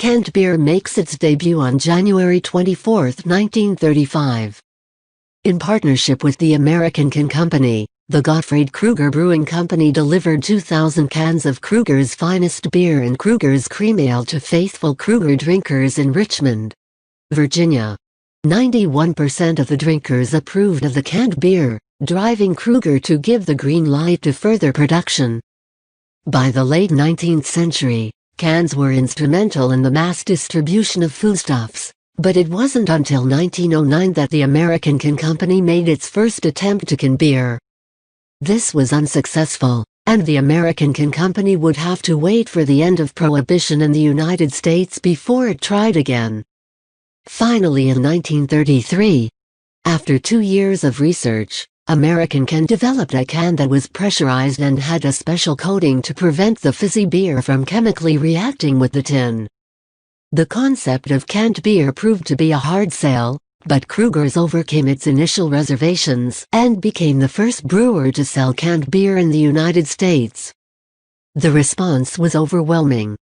Canned beer makes its debut on January 24, 1935. In partnership with the American Can Company, the Gottfried Krueger Brewing Company delivered 2,000 cans of Krueger's finest beer and Krueger's cream ale to faithful Krueger drinkers in Richmond, Virginia. 91% of the drinkers approved of the canned beer, driving Krueger to give the green light to further production. By the late 19th century, cans were instrumental in the mass distribution of foodstuffs, but it wasn't until 1909 that the American Can Company made its first attempt to can beer. This was unsuccessful, and the American Can Company would have to wait for the end of Prohibition in the United States before it tried again. Finally in 1933, after 2 years of research, American Can developed a can that was pressurized and had a special coating to prevent the fizzy beer from chemically reacting with the tin. The concept of canned beer proved to be a hard sell, but Krueger's overcame its initial reservations and became the first brewer to sell canned beer in the United States. The response was overwhelming.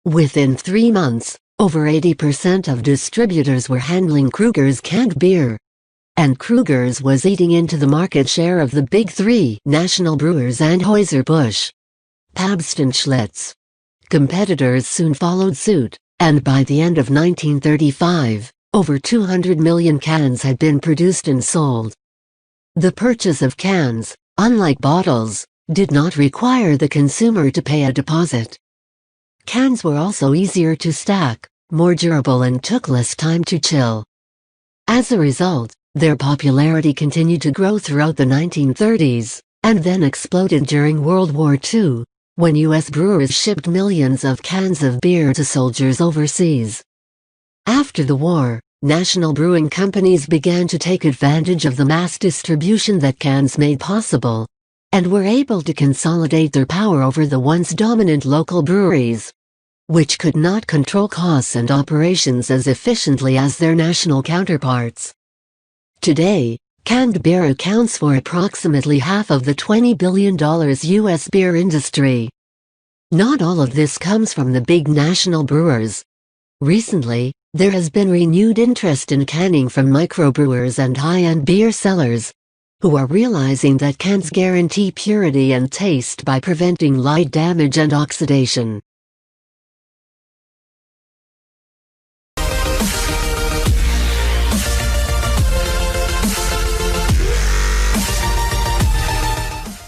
Within 3 months, over 80% of distributors were handling Krueger's canned beer. And Krueger's was eating into the market share of the Big Three, National Brewers Anheuser-Busch, Pabst and Schlitz. Competitors soon followed suit, and by the end of 1935, over 200 million cans had been produced and sold. The purchase of cans, unlike bottles, did not require the consumer to pay a deposit. Cans were also easier to stack, more durable and took less time to chill. As a result, their popularity continued to grow throughout the 1930s, and then exploded during World War II, when U.S. brewers shipped millions of cans of beer to soldiers overseas. After the war, national brewing companies began to take advantage of the mass distribution that cans made possible, and were able to consolidate their power over the once dominant local breweries, which could not control costs and operations as efficiently as their national counterparts. Today, canned beer accounts for approximately half of the $20 billion U.S. beer industry. Not all of this comes from the big national brewers. Recently, there has been renewed interest in canning from microbrewers and high-end beer sellers, who are realizing that cans guarantee purity and taste by preventing light damage and oxidation.